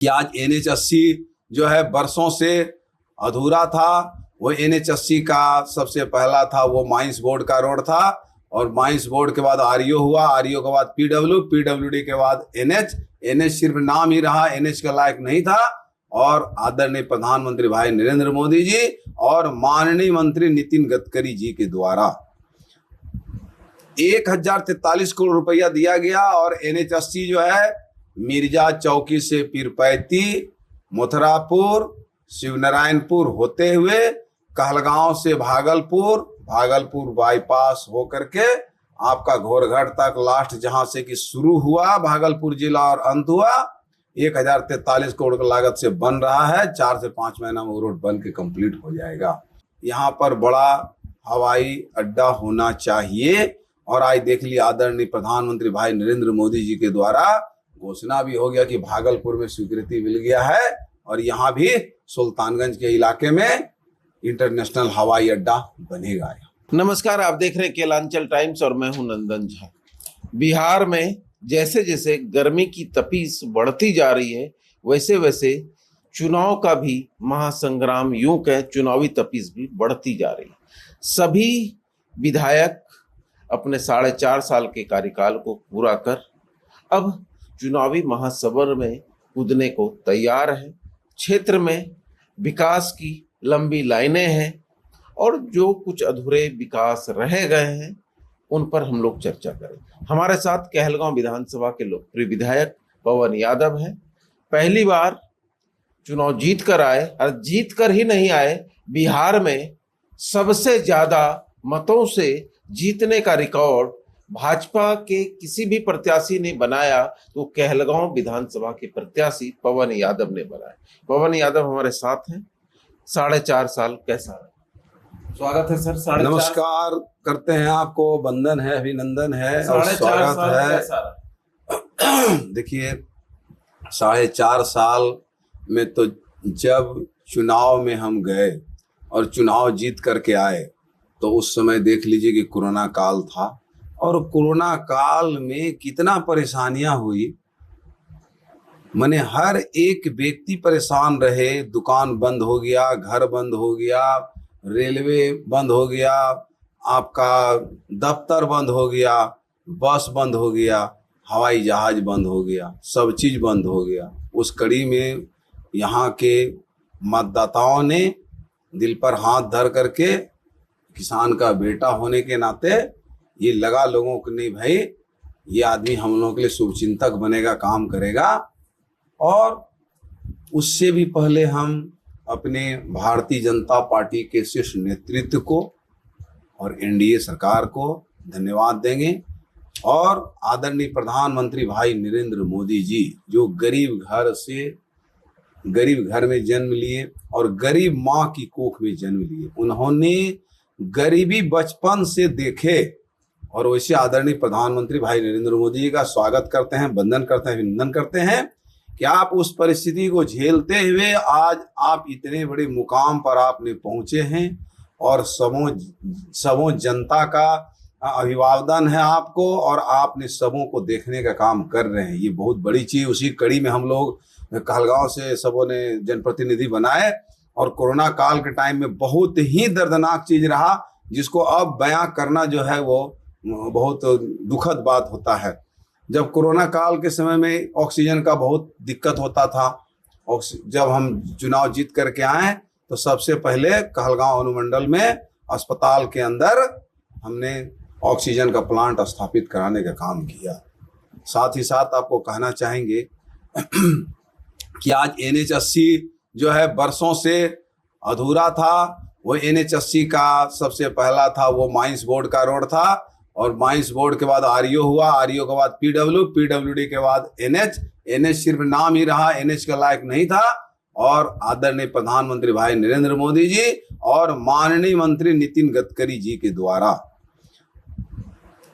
कि आज NH80 जो है बरसों से अधूरा था। वो NH80 का सबसे पहला था वो माइंस बोर्ड का रोड था, और माइंस बोर्ड के बाद RO हुआ, RO के बाद PWD के बाद NH सिर्फ नाम ही रहा, NH का लायक नहीं था। और आदरणीय प्रधानमंत्री भाई नरेंद्र मोदी जी और माननीय मंत्री नितिन गडकरी जी के द्वारा 1043 करोड़ रुपया दिया गया, और NH80 जो है मिर्जा चौकी से पीरपैती, मथुरापुर, शिवनारायणपुर होते हुए कहलगांव से भागलपुर बाईपास होकर के आपका घोरघट तक लास्ट जहां से कि शुरू हुआ भागलपुर जिला और अंत हुआ 1043 करोड़ की लागत से बन रहा है। 4 से 5 महीना में वो रोड बन के कंप्लीट हो जाएगा। यहाँ पर बड़ा हवाई अड्डा होना चाहिए। और आज देख लिया आदरणीय प्रधानमंत्री भाई नरेंद्र मोदी जी के द्वारा घोषणा भी हो गया कि भागलपुर में स्वीकृति मिल गया है, और यहाँ भी सुल्तानगंज के इलाके में इंटरनेशनल हवाई अड्डा बनेगा। नमस्कार, आप देख रहे हैं केलांचल टाइम्स और मैं हूं नंदन झा। बिहार में जैसे जैसे गर्मी की तपीस बढ़ती जा रही है, वैसे वैसे चुनाव का भी महासंग्राम, यूं कहें चुनावी तपीस भी बढ़ती जा रही है। सभी विधायक अपने 4.5 साल के कार्यकाल को पूरा कर अब चुनावी महासमर में कूदने को तैयार है। क्षेत्र में विकास की लंबी लाइनें हैं, और जो कुछ अधूरे विकास रह गए हैं उन पर हम लोग चर्चा करें। हमारे साथ कहलगांव विधानसभा के लोकप्रिय विधायक पवन यादव हैं। पहली बार चुनाव जीत कर आए, और जीत कर ही नहीं आए, बिहार में सबसे ज्यादा मतों से जीतने का रिकॉर्ड भाजपा के किसी भी प्रत्याशी ने बनाया तो कहलगांव विधानसभा के प्रत्याशी पवन यादव ने बनाया। पवन यादव हमारे साथ हैं। 4.5 साल कैसा रहा? स्वागत है सर। नमस्कार करते हैं आपको, वंदन है, अभिनंदन है और स्वागत है। देखिए 4.5 साल में तो जब चुनाव में हम गए और चुनाव जीत करके आए तो उस समय देख लीजिए कि कोरोना काल था, और कोरोना काल में कितना परेशानियां हुई। माने हर एक व्यक्ति परेशान रहे। दुकान बंद हो गया, घर बंद हो गया, रेलवे बंद हो गया, आपका दफ्तर बंद हो गया, बस बंद हो गया, हवाई जहाज बंद हो गया, सब चीज़ बंद हो गया। उस कड़ी में यहाँ के मतदाताओं ने दिल पर हाथ धर करके किसान का बेटा होने के नाते ये लगा लोगों को, नहीं भाई ये आदमी हम लोगों के लिए शुभचिंतक बनेगा, काम करेगा। और उससे भी पहले हम अपने भारतीय जनता पार्टी के शीर्ष नेतृत्व को और NDA सरकार को धन्यवाद देंगे, और आदरणीय प्रधानमंत्री भाई नरेंद्र मोदी जी जो गरीब घर में जन्म लिए और गरीब माँ की कोख में जन्म लिए, उन्होंने गरीबी बचपन से देखे। और वैसे आदरणीय प्रधानमंत्री भाई नरेंद्र मोदी जी का स्वागत करते हैं, वंदन करते हैं, अभिनंदन करते हैं कि आप उस परिस्थिति को झेलते हुए आज आप इतने बड़े मुकाम पर आपने पहुंचे हैं, और सबों जनता का अभिवादन है आपको, और आपने सबों को देखने का काम कर रहे हैं। ये बहुत बड़ी चीज। उसी कड़ी में हम लोग कहलगांव से सबों ने जनप्रतिनिधि बनाए, और कोरोना काल के टाइम में बहुत ही दर्दनाक चीज रहा, जिसको अब बयां करना जो है वो बहुत दुखद बात होता है। जब कोरोना काल के समय में ऑक्सीजन का बहुत दिक्कत होता था, जब हम चुनाव जीत करके आए तो सबसे पहले कहलगांव अनुमंडल में अस्पताल के अंदर हमने ऑक्सीजन का प्लांट स्थापित कराने का काम किया। साथ ही साथ आपको कहना चाहेंगे कि आज NH80 जो है बरसों से अधूरा था। वो NH80 का सबसे पहला था वो माइंस बोर्ड का रोड था, और माइंस बोर्ड के बाद RO हुआ, RO के बाद PWD के बाद NH सिर्फ नाम ही रहा, NH का लायक नहीं था। और आदरणीय प्रधानमंत्री भाई नरेंद्र मोदी जी और माननीय मंत्री नितिन गडकरी जी के द्वारा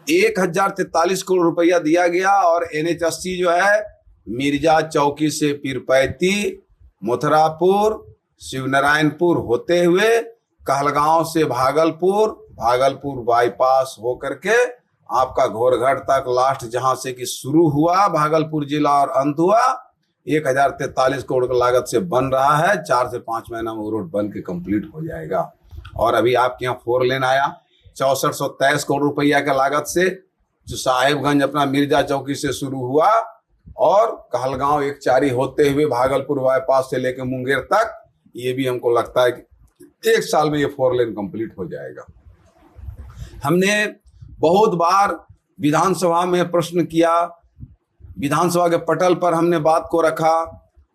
1043 करोड़ रुपया दिया गया, और NH80 जो है मिर्जा चौकी से पीरपैती, मथुरापुर, शिवनारायणपुर होते हुए कहलगांव से भागलपुर बाईपास होकर के आपका घोरघट तक लास्ट जहां से कि शुरू हुआ भागलपुर जिला और अंत हुआ 1043 करोड़ की लागत से बन रहा है। 4 से 5 महीना में वो रोड बन के कंप्लीट हो जाएगा। और अभी आपके यहाँ 4 लेन आया 6423 करोड़ रुपया की लागत से, जो साहेबगंज अपना मिर्जा चौकी से शुरू हुआ और कहलगांव एकचारी होते हुए भागलपुर बाईपास से लेकर मुंगेर तक। ये भी हमको लगता है कि 1 साल में ये 4 लेन कंप्लीट हो जाएगा। हमने बहुत बार विधानसभा में प्रश्न किया, विधानसभा के पटल पर हमने बात को रखा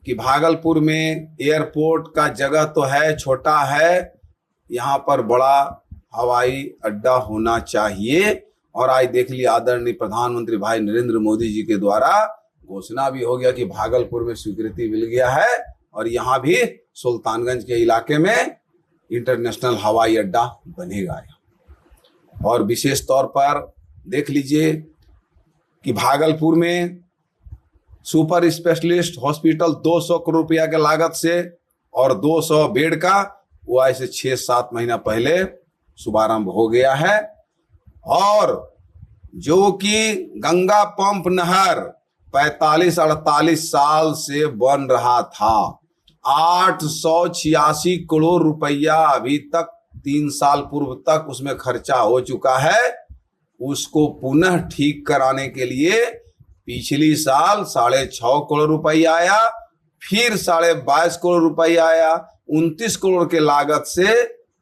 कि भागलपुर में एयरपोर्ट का जगह तो है, छोटा है, यहाँ पर बड़ा हवाई अड्डा होना चाहिए। और आज देख लिया आदरणीय प्रधानमंत्री भाई नरेंद्र मोदी जी के द्वारा घोषणा भी हो गया कि भागलपुर में स्वीकृति मिल गया है और यहाँ भी सुल्तानगंज के इलाके में इंटरनेशनल हवाई अड्डा बनेगा। और विशेष तौर पर देख लीजिए कि भागलपुर में सुपर स्पेशलिस्ट हॉस्पिटल 200 करोड़ रुपया के लागत से और 200 बेड का वो ऐसे 6-7 महीना पहले शुभारंभ हो गया है। और जो कि गंगा पंप नहर 45-48 साल से बन रहा था, 886 करोड़ रुपया अभी तक 3 साल पूर्व तक उसमें खर्चा हो चुका है। उसको पुनः ठीक कराने के लिए पिछली साल 6.5 करोड़ रुपया आया, फिर 22.5 करोड़ रुपया आया। 29 करोड़ के लागत से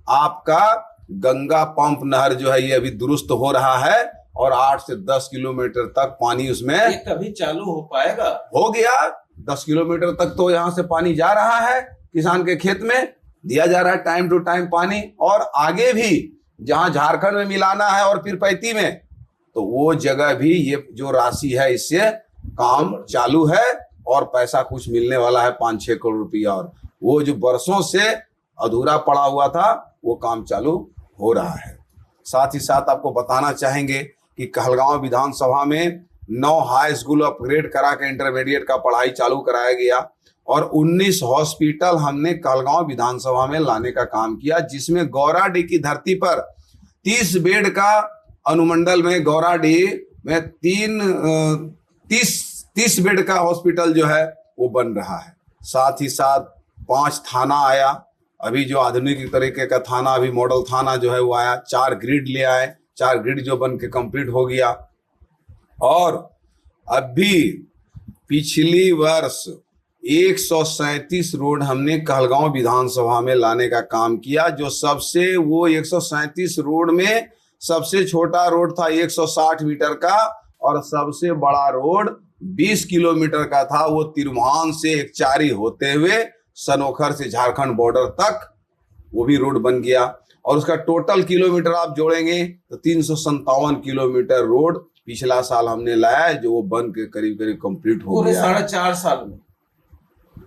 आपका गंगा पंप नहर जो है ये अभी दुरुस्त हो रहा है और 8 से 10 किलोमीटर तक पानी उसमें ये कभी चालू हो पाएगा? हो गया। 10 किलोमीटर तक तो यहाँ से पानी जा रहा है, किसान के खेत में दिया जा रहा है टाइम टू टाइम पानी। और आगे भी जहां झारखंड में मिलाना है और फिर पैती में, तो वो जगह भी ये जो राशि है इससे काम चालू है और पैसा कुछ मिलने वाला है 5-6 करोड़ रुपया। और वो जो बरसों से अधूरा पड़ा हुआ था वो काम चालू हो रहा है। साथ ही साथ आपको बताना चाहेंगे कि कहलगांव विधानसभा में 9 हाई स्कूल अपग्रेड करा के इंटरमीडिएट का पढ़ाई चालू कराया गया और 19 हॉस्पिटल हमने कहलगांव विधानसभा में लाने का काम किया, जिसमें गौराडीह की धरती पर 30 बेड का अनुमंडल में गौराडीह में 30 बेड का हॉस्पिटल जो है वो बन रहा है। साथ ही साथ 5 थाना आया, अभी जो आधुनिक तरीके का थाना, अभी मॉडल थाना जो है वो आया। 4 ग्रिड ले आए, 4 ग्रिड जो बन के कंप्लीट हो गया। और अभी पिछली वर्ष 137 रोड हमने कहलगांव विधानसभा में लाने का काम किया, जो सबसे वो 137 रोड में सबसे छोटा रोड था 160 मीटर का और सबसे बड़ा रोड 20 किलोमीटर का था। वो तिरभान से एकचारी होते हुए सनोखर से झारखंड बॉर्डर तक वो भी रोड बन गया और उसका टोटल किलोमीटर आप जोड़ेंगे तो 357 किलोमीटर रोड पिछला साल हमने लाया, जो वो बन के करीब करीब कंप्लीट हो गया। 4.5 साल में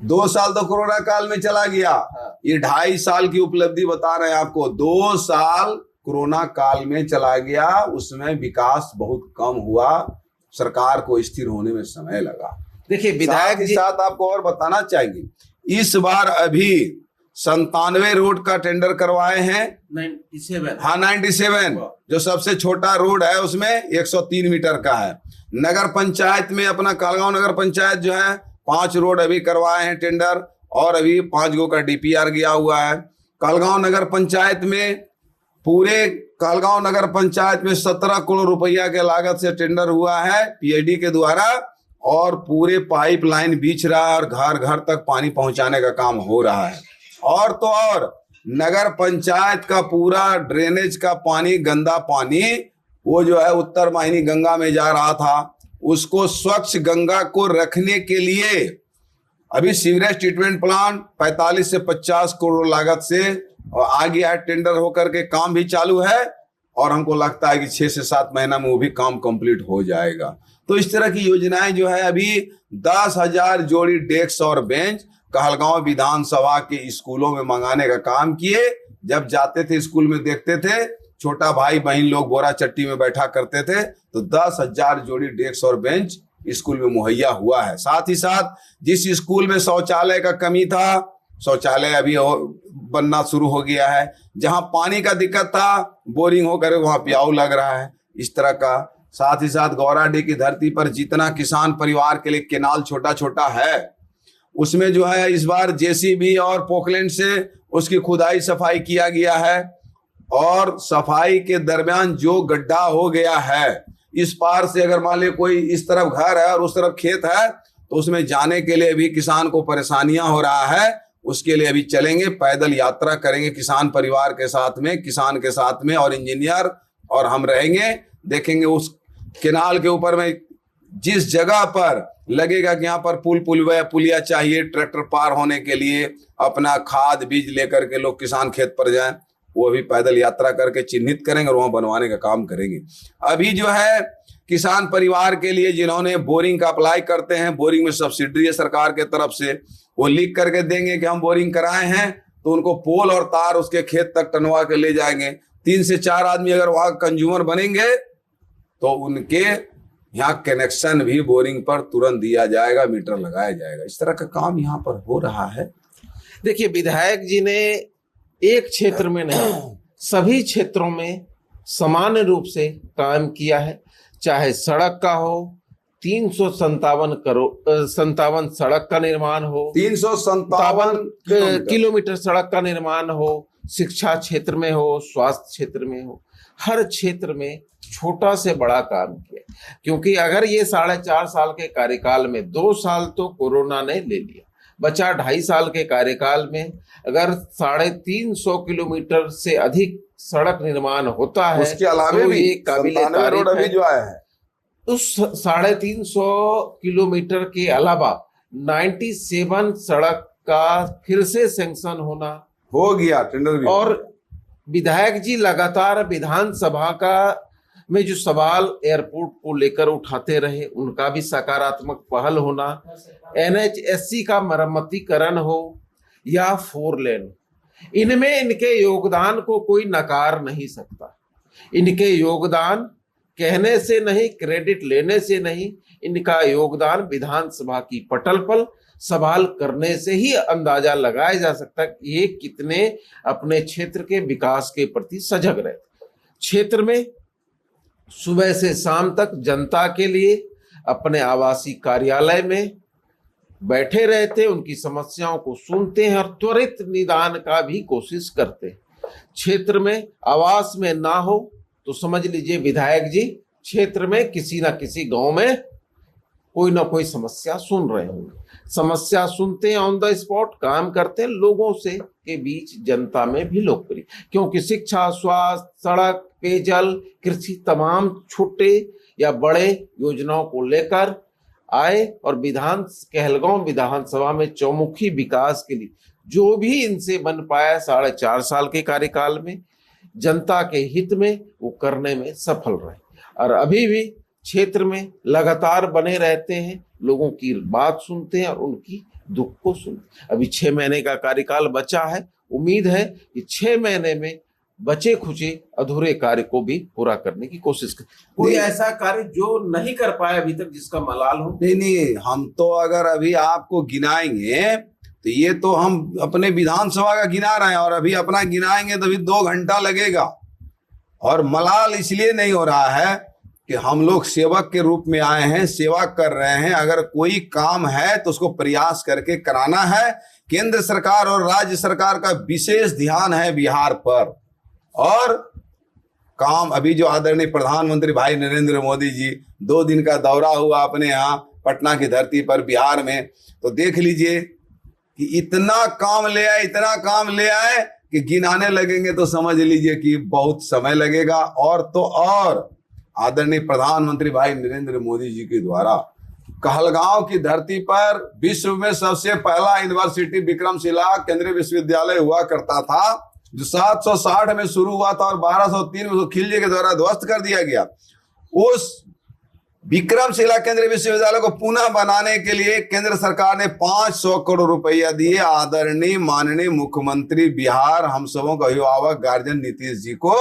2 साल तो कोरोना काल में चला गया। ये 2.5 साल की उपलब्धि बता रहे हैं आपको। 2 साल कोरोना काल में चला गया, उसमें विकास बहुत कम हुआ, सरकार को स्थिर होने में समय लगा। देखिए विधायक के साथ आपको और बताना चाहेंगे, इस बार अभी 97 रोड का टेंडर करवाए हैं। 97? हाँ 97, जो सबसे छोटा रोड है उसमें 103 मीटर का है। नगर पंचायत में अपना कहलगांव नगर पंचायत जो है 5 रोड अभी करवाए हैं टेंडर और अभी 5 गो का DPR गया हुआ है। कहलगांव नगर पंचायत में पूरे कहलगांव नगर पंचायत में 17 करोड़ रुपया के लागत से टेंडर हुआ है PID के द्वारा और पूरे पाइपलाइन बिछ रहा है और घर घर तक पानी पहुंचाने का काम हो रहा है। और तो और नगर पंचायत का पूरा ड्रेनेज का पानी, गंदा पानी वो जो है उत्तर वाहिनी गंगा में जा रहा था, उसको स्वच्छ गंगा को रखने के लिए अभी सीवरेज ट्रीटमेंट प्लांट 45 से 50 करोड़ लागत से आ गया है, टेंडर होकर के काम भी चालू है और हमको लगता है कि 6 से 7 महीना में वो भी काम कंप्लीट हो जाएगा। तो इस तरह की योजनाएं जो है अभी 10,000 जोड़ी डेस्क और बेंच कहलगांव विधानसभा के स्कूलों में मंगाने का काम किए। जब जाते थे स्कूल में देखते थे छोटा भाई बहन लोग बोरा चट्टी में बैठा करते थे, तो 10,000 जोड़ी डेस्क और बेंच स्कूल में मुहैया हुआ है। साथ ही साथ जिस स्कूल में शौचालय का कमी था, शौचालय अभी बनना शुरू हो गया है। जहां पानी का दिक्कत था, बोरिंग होकर वहां प्याऊ लग रहा है, इस तरह का। साथ ही साथ गौराडीह की धरती पर जितना किसान परिवार के लिए केनाल छोटा छोटा है उसमें जो है इस बार जेसीबी और पोकलैंड से उसकी खुदाई सफाई किया गया है, और सफाई के दरमियान जो गड्ढा हो गया है, इस पार से अगर मान लीजिए कोई इस तरफ घर है और उस तरफ खेत है तो उसमें जाने के लिए भी किसान को परेशानियां हो रहा है। उसके लिए अभी चलेंगे, पैदल यात्रा करेंगे किसान परिवार के साथ में, किसान के साथ में, और इंजीनियर और हम रहेंगे, देखेंगे उस केनाल के ऊपर में जिस जगह पर लगेगा कि यहाँ पर पुलिया चाहिए ट्रैक्टर पार होने के लिए, अपना खाद बीज लेकर के लोग किसान खेत पर जाएं, वो भी पैदल यात्रा करके चिन्हित करेंगे और वहां बनवाने का काम करेंगे। अभी जो है किसान परिवार के लिए जिन्होंने बोरिंग का अप्लाई करते हैं, बोरिंग में सब्सिडी है सरकार के तरफ से, वो लिख करके देंगे कि हम बोरिंग कराए हैं, तो उनको पोल और तार उसके खेत तक टनवा के ले जाएंगे। 3 से 4 आदमी अगर वहां कंज्यूमर बनेंगे तो उनके यहाँ कनेक्शन भी बोरिंग पर तुरंत दिया जाएगा, मीटर लगाया जाएगा। इस तरह का काम यहाँ पर हो रहा है। देखिए, विधायक जी ने एक क्षेत्र में नहीं, सभी क्षेत्रों में समान रूप से काम किया है। चाहे सड़क का हो, 357 सड़क का निर्माण हो, 357 किलोमीटर सड़क का निर्माण हो, शिक्षा क्षेत्र में हो, स्वास्थ्य क्षेत्र में हो, हर क्षेत्र में छोटा से बड़ा काम किया। क्योंकि अगर ये 4.5 साल के कार्यकाल में 2 साल तो कोरोना ने ले लिया, बचा 2.5 साल के कार्यकाल में अगर 350 किलोमीटर से अधिक सड़क निर्माण होता है, उसके अलावा तो भी ये काबिले रोड अभी जो आया है, उस 350 किलोमीटर के अलावा 97 सड़क का फिर से सैंक्शन होना हो गया, टेंडर भी। और विधायक जी लगातार विधानसभा का में जो सवाल एयरपोर्ट को लेकर उठाते रहे, उनका भी सकारात्मक पहल होना, NHSC का मरम्मतीकरण हो या 4 लेन, इनमें इनके योगदान को कोई नकार नहीं सकता। इनके योगदान कहने से नहीं, क्रेडिट लेने से नहीं, इनका योगदान विधानसभा की पटल पर सवाल करने से ही अंदाजा लगाया जा सकता है कि ये कितने अपने क्षेत्र के विकास के प्रति सजग रहे। क्षेत्र में सुबह से शाम तक जनता के लिए अपने आवासीय कार्यालय में बैठे रहते, उनकी समस्याओं को सुनते हैं और त्वरित निदान का भी कोशिश करते हैं। क्षेत्र में आवास में ना हो तो समझ लीजिए विधायक जी क्षेत्र में किसी ना किसी गांव में कोई ना कोई समस्या सुन रहे होंगे। समस्या सुनते हैं, ऑन द स्पॉट काम करते हैं, लोगों से के बीच जनता में भी लोकप्रिय, क्योंकि शिक्षा, स्वास्थ्य, सड़क, पेयजल, कृषि तमाम छोटे या बड़े योजनाओं को लेकर आए और कहलगांव विधानसभा में चौमुखी विकास के लिए जो भी इनसे बन पाया 4.5 साल के कार्यकाल में जनता के हित में वो करने में सफल रहे, और अभी भी क्षेत्र में लगातार बने रहते हैं, लोगों की बात सुनते हैं और उनकी दुख को सुनते। अभी 6 महीने का कार्यकाल बचा है, उम्मीद है कि 6 महीने में बचे खुचे अधूरे कार्य को भी पूरा करने की कोशिश कर। कोई ऐसा कार्य जो नहीं कर पाया अभी तक जिसका मलाल हो? नहीं, हम तो अगर अभी आपको गिनाएंगे तो ये तो हम अपने विधानसभा का गिना रहे हैं, और अभी अपना गिनाएंगे तो अभी 2 घंटा लगेगा। और मलाल इसलिए नहीं हो रहा है कि हम लोग सेवक के रूप में आए हैं, सेवा कर रहे हैं। अगर कोई काम है तो उसको प्रयास करके कराना है। केंद्र सरकार और राज्य सरकार का विशेष ध्यान है बिहार पर, और काम अभी जो आदरणीय प्रधानमंत्री भाई नरेंद्र मोदी जी 2 दिन का दौरा हुआ अपने यहाँ पटना की धरती पर बिहार में, तो देख लीजिए कि इतना काम ले आए कि गिनाने लगेंगे तो समझ लीजिए कि बहुत समय लगेगा। और तो और आदरणीय प्रधानमंत्री भाई नरेंद्र मोदी जी के द्वारा कहलगांव की धरती पर विश्व में सबसे पहला यूनिवर्सिटी विक्रमशिला केंद्रीय विश्वविद्यालय हुआ करता था, जो 760 में शुरू हुआ था और 1203 में खिलजी के द्वारा ध्वस्त कर दिया गया। उस विक्रमशिला केंद्रीय विश्वविद्यालय को पुनः बनाने के लिए केंद्र सरकार ने 500 करोड़ रुपया दिए आदरणीय माननीय मुख्यमंत्री बिहार हम सबों का अभिभावक गार्जियन नीतीश जी को,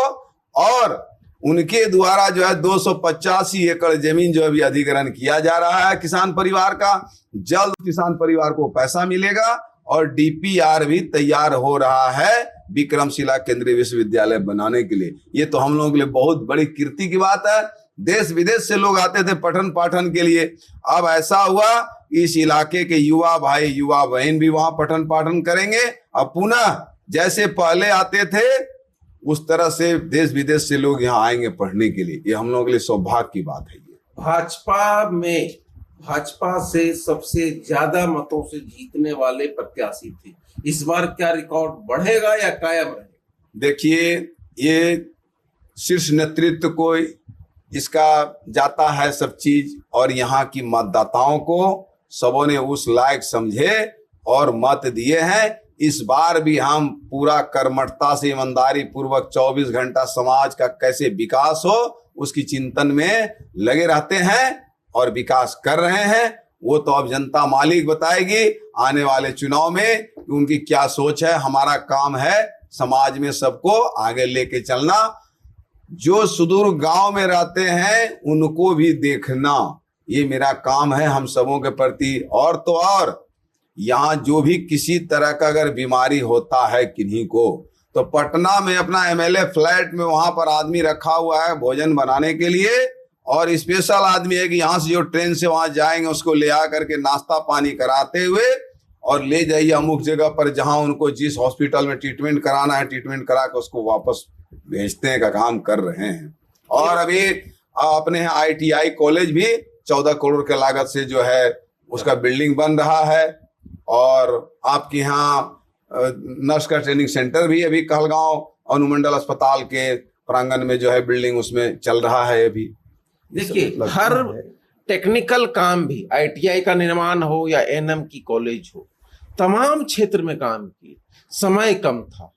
और उनके द्वारा जो है 285 एकड़ जमीन जो अभी अधिग्रहण किया जा रहा है किसान परिवार का। जल्द किसान परिवार को पैसा मिलेगा और DPR भी तैयार हो रहा है विक्रमशिला केंद्रीय विश्वविद्यालय बनाने के लिए। ये तो हम लोगों के लिए बहुत बड़ी कीर्ति की बात है। देश विदेश से लोग आते थे पठन पाठन के लिए। अब ऐसा हुआ इस इलाके के युवा भाई युवा बहन भी वहां पठन पाठन करेंगे। अब पुनः जैसे पहले आते थे उस तरह से देश विदेश से लोग यहाँ आएंगे पढ़ने के लिए। ये हम लोगों के लिए सौभाग्य की बात है। ये भाजपा से सबसे ज्यादा मतों से जीतने वाले प्रत्याशी थे। इस बार क्या रिकॉर्ड बढ़ेगा या कायम रहेगा? देखिए, ये शीर्ष नेतृत्व को इसका जाता है सब चीज, और यहाँ की मतदाताओं को सबों ने उस लायक समझे और मत दिए हैं। इस बार भी हम पूरा कर्मठता से ईमानदारी पूर्वक 24 घंटा समाज का कैसे विकास हो उसकी चिंतन में लगे रहते हैं और विकास कर रहे हैं। वो तो अब जनता मालिक बताएगी आने वाले चुनाव में कि उनकी क्या सोच है। हमारा काम है समाज में सबको आगे लेके चलना। जो सुदूर गांव में रहते हैं उनको भी देखना, ये मेरा काम है हम सबों के प्रति। और तो और यहाँ जो भी किसी तरह का अगर बीमारी होता है किन्हीं को, तो पटना में अपना एमएलए फ्लैट में वहां पर आदमी रखा हुआ है भोजन बनाने के लिए, और स्पेशल आदमी है कि यहाँ से जो ट्रेन से वहां जाएंगे उसको ले आ करके नाश्ता पानी कराते हुए और ले जाइए अमुक जगह पर जहां उनको जिस हॉस्पिटल में ट्रीटमेंट कराना है ट्रीटमेंट करा के उसको वापस भेजने का काम कर रहे हैं। और अभी अपने ITI कॉलेज भी 14 करोड़ के लागत से जो है उसका बिल्डिंग बन रहा है। और आपके यहाँ नर्स का ट्रेनिंग सेंटर भी अभी कहलगांव अनुमंडल अस्पताल के प्रांगण में जो है बिल्डिंग उसमें चल रहा है अभी। देखिए, हर टेक्निकल काम भी ITI का निर्माण हो या NM की कॉलेज हो, तमाम क्षेत्र में काम किए। समय कम था,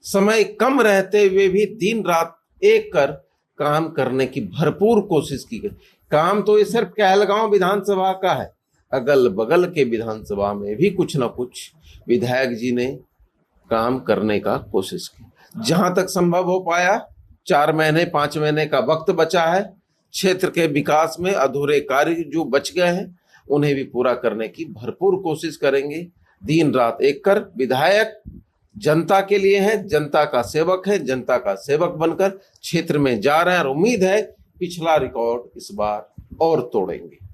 समय कम रहते हुए भी दिन रात एक कर काम करने की भरपूर कोशिश की गई। काम तो ये सिर्फ कहलगांव विधानसभा का है, अगल बगल के विधानसभा में भी कुछ न कुछ विधायक जी ने काम करने का कोशिश की। जहां तक संभव हो पाया 4 महीने 5 महीने का वक्त बचा है। क्षेत्र के विकास में अधूरे कार्य जो बच गए हैं उन्हें भी पूरा करने की भरपूर कोशिश करेंगे। दिन रात एक कर विधायक जनता के लिए है, जनता का सेवक है, जनता का सेवक बनकर क्षेत्र में जा रहे हैं और उम्मीद है पिछला रिकॉर्ड इस बार और तोड़ेंगे।